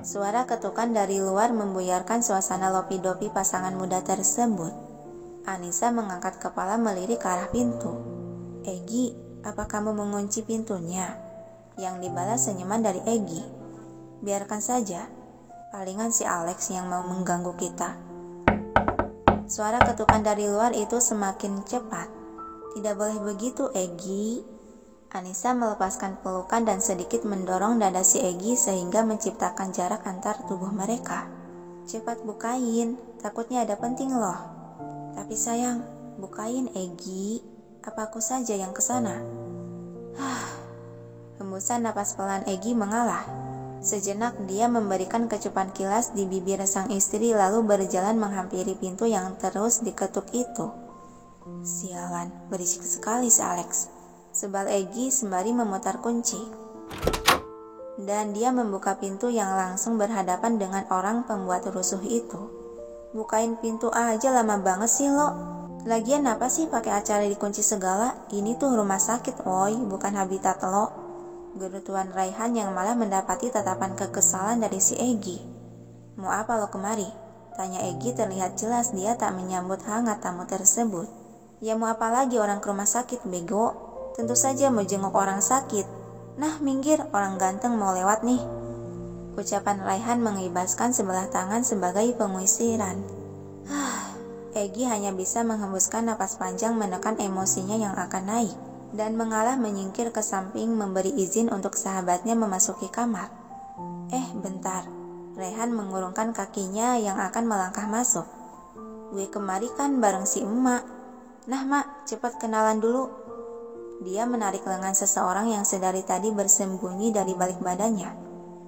Suara ketukan dari luar membuyarkan suasana lopi-dopi pasangan muda tersebut. Anissa mengangkat kepala melirik ke arah pintu. "Egi, apa kamu mengunci pintunya?" Yang dibalas senyuman dari Egi. "Biarkan saja, palingan si Alex yang mau mengganggu kita." Suara ketukan dari luar itu semakin cepat. "Tidak boleh begitu, Egi." Anissa melepaskan pelukan dan sedikit mendorong dada si Egi sehingga menciptakan jarak antar tubuh mereka. "Cepat bukain, takutnya ada penting loh." "Tapi sayang, bukain Egi, apa aku saja yang kesana?" Hembusan napas pelan Egi mengalah. Sejenak dia memberikan kecupan kilas di bibir sang istri lalu berjalan menghampiri pintu yang terus diketuk itu. "Sialan, berisik sekali si Alex," sebal Egi sembari memutar kunci. Dan dia membuka pintu yang langsung berhadapan dengan orang pembuat rusuh itu. "Bukain pintu aja lama banget sih lo. Lagian apa sih pakai acara dikunci segala? Ini tuh rumah sakit, woi, bukan habitat lo." Geru Tuan Raihan yang malah mendapati tatapan kekesalan dari si Egi. "Mau apa lo kemari?" tanya Egi terlihat jelas dia tak menyambut hangat tamu tersebut. "Ya mau apa lagi orang ke rumah sakit, bego? Tentu saja mau jenguk orang sakit. Nah minggir, orang ganteng mau lewat nih." Ucapan Raihan mengibaskan sebelah tangan sebagai pengusiran. Egi hanya bisa menghembuskan napas panjang menekan emosinya yang akan naik dan mengalah menyingkir ke samping memberi izin untuk sahabatnya memasuki kamar. Bentar." Raihan mengurungkan kakinya yang akan melangkah masuk. "Gue kemari kan bareng si emak." "Nah mak, cepat kenalan dulu." Dia menarik lengan seseorang yang sedari tadi bersembunyi dari balik badannya,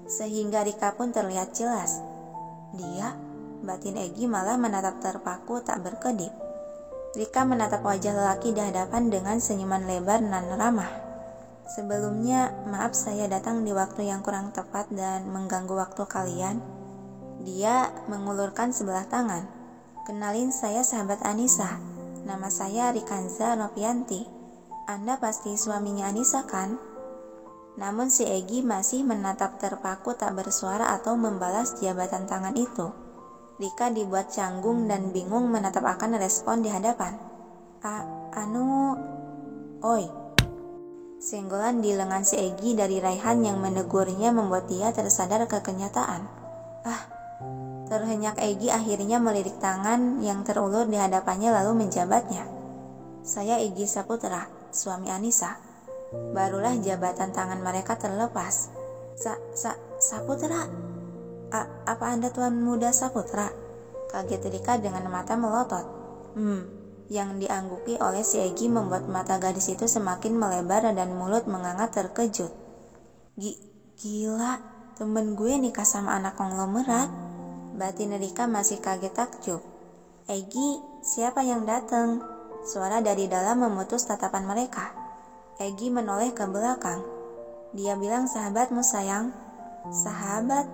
sehingga Rika pun terlihat jelas. "Dia?" batin Egi malah menatap terpaku tak berkedip. Rika menatap wajah lelaki di hadapan dengan senyuman lebar dan ramah. "Sebelumnya, maaf saya datang di waktu yang kurang tepat dan mengganggu waktu kalian." Dia mengulurkan sebelah tangan. "Kenalin, saya sahabat Anissa. Nama saya Rikanza Novianti. Anda pasti suaminya Anissa kan?" Namun si Egi masih menatap terpaku tak bersuara atau membalas jabatan tangan itu. Rika dibuat canggung dan bingung menatap akan respon di hadapan. Oi." Senggolan di lengan si Egi dari Raihan yang menegurnya membuat dia tersadar ke kenyataan. Terhenyak Egi akhirnya melirik tangan yang terulur di hadapannya lalu menjabatnya. "Saya Egi Saputra, suami Anissa." Barulah jabatan tangan mereka terlepas. Saputra? Apa Anda Tuan Muda Saputra?" kaget Rika dengan mata melotot. Yang dianggupi oleh si Egi membuat mata gadis itu semakin melebar dan mulut menganga terkejut. Gila, temen gue nikah sama anak konglomerat," batin Rika masih kaget takjub. "Egi, siapa yang datang?" Suara dari dalam memutus tatapan mereka. Egi menoleh ke belakang. "Dia bilang sahabatmu sayang." "Sahabat?"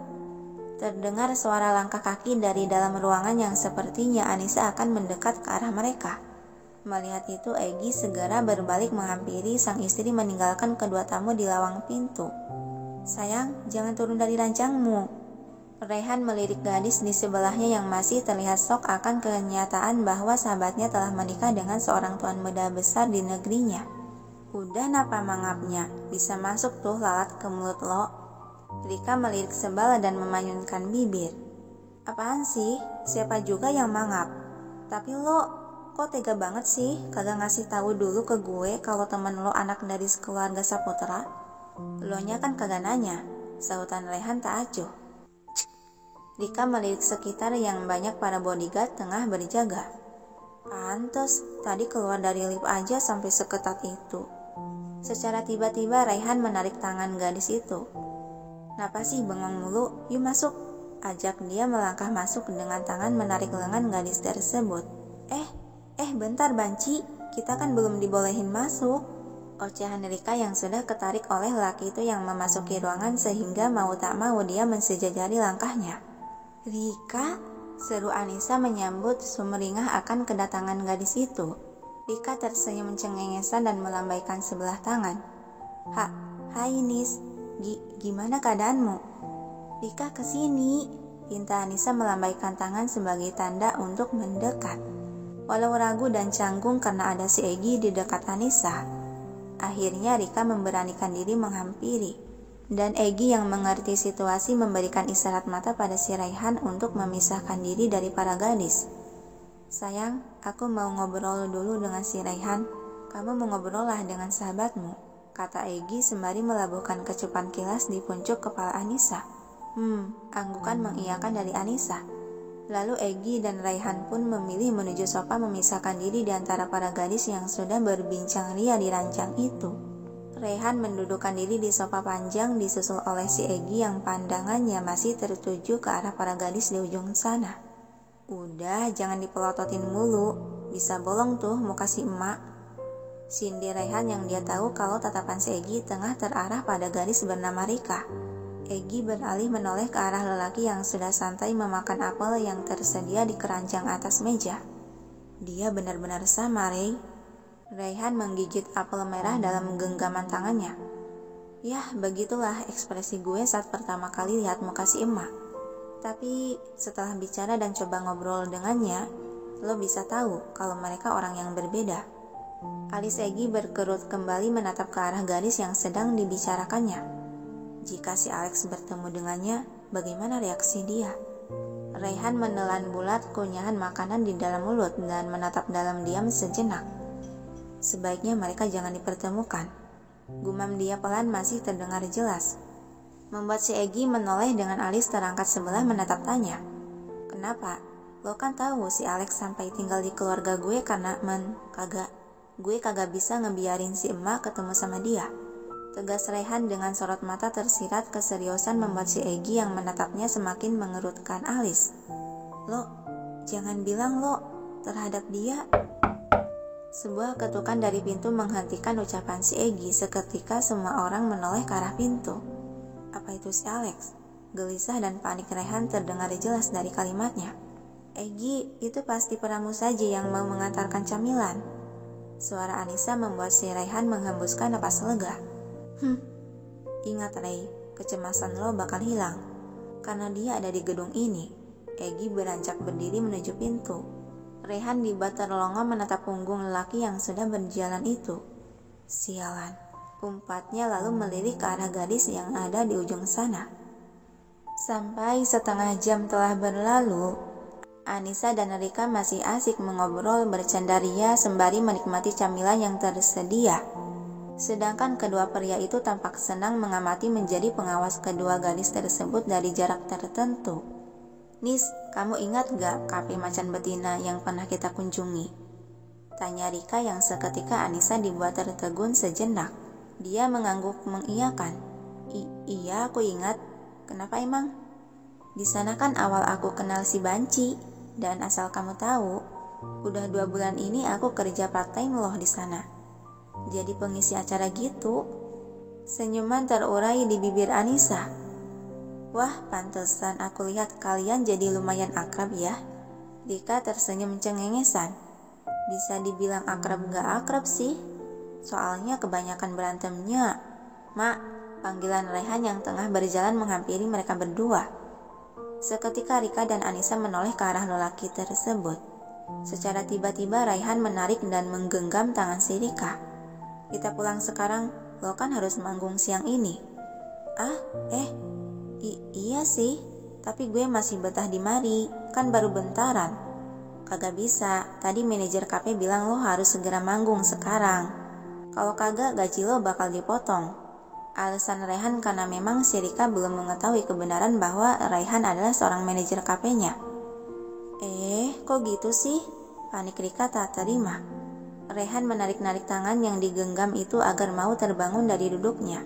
Terdengar suara langkah kaki dari dalam ruangan yang sepertinya Anissa akan mendekat ke arah mereka. Melihat itu Egi segera berbalik menghampiri sang istri meninggalkan kedua tamu di lawang pintu. "Sayang, jangan turun dari ranjangmu." Raihan melirik gadis di sebelahnya yang masih terlihat shock akan kenyataan bahwa sahabatnya telah menikah dengan seorang tuan muda besar di negerinya. "Udah napa mangapnya, bisa masuk tuh lalat ke mulut lo." Rika melirik sebal dan memanyunkan bibir. "Apaan sih? Siapa juga yang mangap? Tapi lo, kok tega banget sih kagak ngasih tahu dulu ke gue kalau temen lo anak dari keluarga Saputra?" "Lo nya kan kagak nanya," sahutan Raihan tak acuh. Rika melirik sekitar yang banyak para bodyguard tengah berjaga. Pantes, tadi keluar dari lift aja sampai seketat itu. Secara tiba-tiba Raihan menarik tangan gadis itu. "Napa sih bengong mulu? Yuk masuk," ajak dia melangkah masuk dengan tangan menarik lengan gadis tersebut. Bentar Banci, kita kan belum dibolehin masuk." Ocehan Rika yang sudah ketarik oleh laki itu yang memasuki ruangan sehingga mau tak mau dia mensejajari langkahnya. "Rika?" seru Anissa menyambut sumringah akan kedatangan gadis itu. Rika tersenyum cengengesan dan melambaikan sebelah tangan. Hai Nis, gimana keadaanmu?" Rika kesini, pinta Anissa melambaikan tangan sebagai tanda untuk mendekat. Walau ragu dan canggung karena ada si Egi di dekat Anissa, akhirnya Rika memberanikan diri menghampiri. Dan Egi yang mengerti situasi memberikan isyarat mata pada si Raihan untuk memisahkan diri dari para gadis. Sayang, aku mau ngobrol dulu dengan si Raihan. Kamu mau ngobrol lah dengan sahabatmu, kata Egi sembari melabuhkan kecupan kilas di puncuk kepala Anissa. Anggukan mengiyakan dari Anissa. Lalu Egi dan Raihan pun memilih menuju sofa memisahkan diri di antara para gadis yang sudah berbincang ria di ranjang itu. Raihan mendudukkan diri di sofa panjang disusul oleh si Egi yang pandangannya masih tertuju ke arah para gadis di ujung sana. Udah, jangan dipelototin mulu, bisa bolong tuh muka si emak. Sindir Raihan yang dia tahu kalau tatapan si Egi tengah terarah pada gadis bernama Rika. Egi beralih menoleh ke arah lelaki yang sudah santai memakan apel yang tersedia di keranjang atas meja. Dia benar-benar sama, Rey. Raihan menggigit apel merah dalam genggaman tangannya. Yah, begitulah ekspresi gue saat pertama kali lihat muka si emak. Tapi setelah bicara dan coba ngobrol dengannya, lo bisa tahu kalau mereka orang yang berbeda. Alis Egi berkerut kembali menatap ke arah gadis yang sedang dibicarakannya. Jika si Alex bertemu dengannya, bagaimana reaksi dia? Raihan menelan bulat kunyahan makanan di dalam mulut dan menatap dalam diam sejenak. Sebaiknya mereka jangan dipertemukan. Gumam dia pelan masih terdengar jelas. Membuat si Egi menoleh dengan alis terangkat sebelah menatap tanya. Kenapa? Lo kan tahu si Alex sampai tinggal di keluarga gue karena Gue kagak bisa ngebiarin si emak ketemu sama dia. Tegas Raihan dengan sorot mata tersirat keseriusan membuat si Egi yang menatapnya semakin mengerutkan alis. Lo, jangan bilang lo terhadap dia. Sebuah ketukan dari pintu menghentikan ucapan si Egi. Seketika semua orang menoleh ke arah pintu. Apa itu si Alex? Gelisah dan panik Raihan terdengar jelas dari kalimatnya. Egi, itu pasti peramu saja yang mau mengantarkan camilan. Suara Anissa membuat si Raihan menghembuskan napas lega. Ingat Ray, kecemasan lo bakal hilang. Karena dia ada di gedung ini. Egi beranjak berdiri menuju pintu. Raihan dibuat terlongo menatap punggung lelaki yang sudah berjalan itu. Sialan, umpatnya lalu melirik ke arah gadis yang ada di ujung sana. Sampai setengah jam telah berlalu, Anissa dan Rika masih asik mengobrol bercanda ria sembari menikmati camilan yang tersedia. Sedangkan kedua pria itu tampak senang mengamati menjadi pengawas kedua gadis tersebut dari jarak tertentu. Nis, kamu ingat gak kafe macan betina yang pernah kita kunjungi? Tanya Rika yang seketika Anissa dibuat tertegun sejenak. Dia mengangguk mengiyakan. Iya, aku ingat. Kenapa emang? Di sana kan awal aku kenal si Banci. Dan asal kamu tahu, udah 2 bulan ini aku kerja part-time loh di sana. Jadi pengisi acara gitu. Senyuman terurai di bibir Anissa. Wah, pantesan aku lihat kalian jadi lumayan akrab ya. Rika tersenyum cengengesan. Bisa dibilang akrab gak akrab sih. Soalnya kebanyakan berantemnya. Mak, panggilan Raihan yang tengah berjalan menghampiri mereka berdua. Seketika Rika dan Anissa menoleh ke arah lelaki tersebut. Secara tiba-tiba Raihan menarik dan menggenggam tangan si Rika. Kita pulang sekarang, lo kan harus manggung siang ini. Iya sih, tapi gue masih betah di mari, kan baru bentaran. Kagak bisa, tadi manajer kafe bilang lo harus segera manggung sekarang. Kalau kagak gaji lo bakal dipotong. Alasan Raihan karena memang si Rika belum mengetahui kebenaran bahwa Raihan adalah seorang manajer kafenya. Kok gitu sih? Panik Rika tak terima. Raihan menarik-narik tangan yang digenggam itu agar mau terbangun dari duduknya.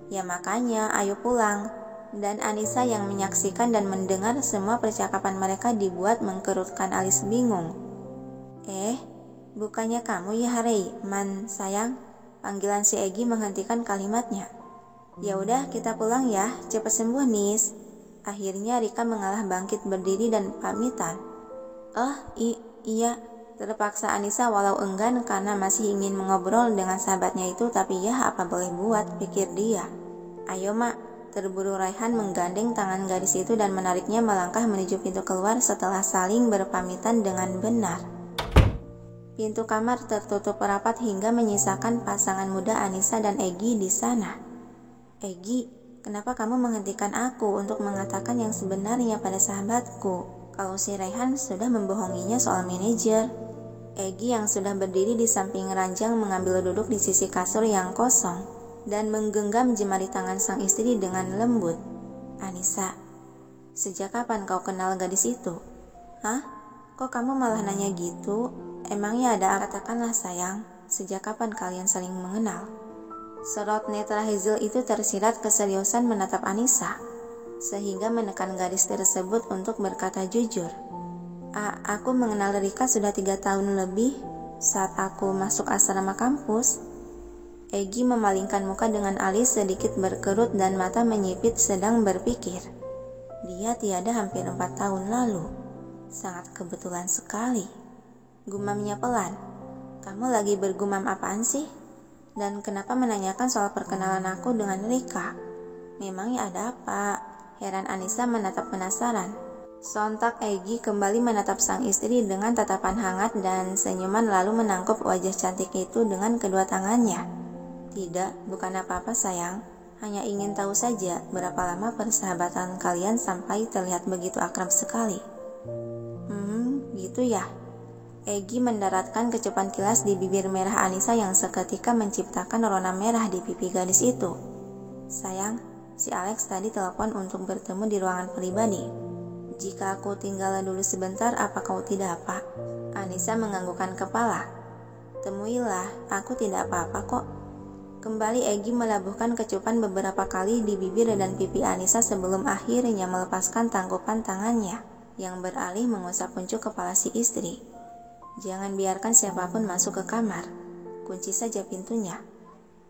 Ya makanya, ayo pulang. Dan Anissa yang menyaksikan dan mendengar semua percakapan mereka dibuat mengkerutkan alis bingung. Bukannya kamu ya Rey, man sayang? Panggilan si Egi menghentikan kalimatnya. Ya udah kita pulang ya, cepat sembuh Nis. Akhirnya Rika mengalah bangkit berdiri dan pamitan. Iya. Terpaksa Anissa walau enggan karena masih ingin mengobrol dengan sahabatnya itu, tapi ya apa boleh buat, pikir dia. Ayo mak, Terburu Raihan menggandeng tangan gadis itu dan menariknya melangkah menuju pintu keluar setelah saling berpamitan dengan benar. Pintu kamar tertutup rapat hingga menyisakan pasangan muda Anissa dan Egy di sana. "Egy, kenapa kamu menghentikan aku untuk mengatakan yang sebenarnya pada sahabatku? Kalau si Raihan sudah membohonginya soal manajer." Egy yang sudah berdiri di samping ranjang mengambil duduk di sisi kasur yang kosong dan menggenggam jemari tangan sang istri dengan lembut. "Anissa, sejak kapan kau kenal gadis itu?" "Hah? Kok kamu malah nanya gitu? Emangnya ada?" "Katakanlah sayang, sejak kapan kalian saling mengenal?" Sorot netra Hazel itu tersirat keseriusan menatap Anissa, sehingga menekan gadis tersebut untuk berkata jujur. Aku mengenal Rika sudah 3 tahun lebih, saat aku masuk asrama kampus." Egy memalingkan muka dengan alis sedikit berkerut dan mata menyipit sedang berpikir. Dia tiada hampir 4 tahun lalu. Sangat kebetulan sekali. Gumamnya pelan. "Kamu lagi bergumam apaan sih? Dan kenapa menanyakan soal perkenalan aku dengan Rika? Memangnya ada apa?" Heran Anissa menatap penasaran. Sontak Egy kembali menatap sang istri dengan tatapan hangat dan senyuman lalu menangkup wajah cantik itu dengan kedua tangannya. "Tidak, bukan apa-apa sayang. Hanya ingin tahu saja berapa lama persahabatan kalian sampai terlihat begitu akrab sekali." Gitu ya." Egy mendaratkan kecupan kilas di bibir merah Anissa yang seketika menciptakan rona merah di pipi gadis itu. "Sayang, si Alex tadi telepon untuk bertemu di ruangan pribadi. Jika aku tinggal dulu sebentar, apa kau tidak apa?" Anissa menganggukkan kepala. "Temuilah, aku tidak apa-apa kok." Kembali Egy melabuhkan kecupan beberapa kali di bibir dan pipi Anissa sebelum akhirnya melepaskan tangkupan tangannya yang beralih mengusap puncuk kepala si istri. "Jangan biarkan siapapun masuk ke kamar. Kunci saja pintunya."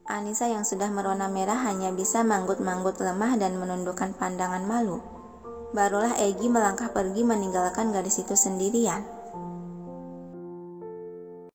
Anissa yang sudah merona merah hanya bisa manggut-manggut lemah dan menundukkan pandangan malu. Barulah Egy melangkah pergi meninggalkan gadis itu sendirian.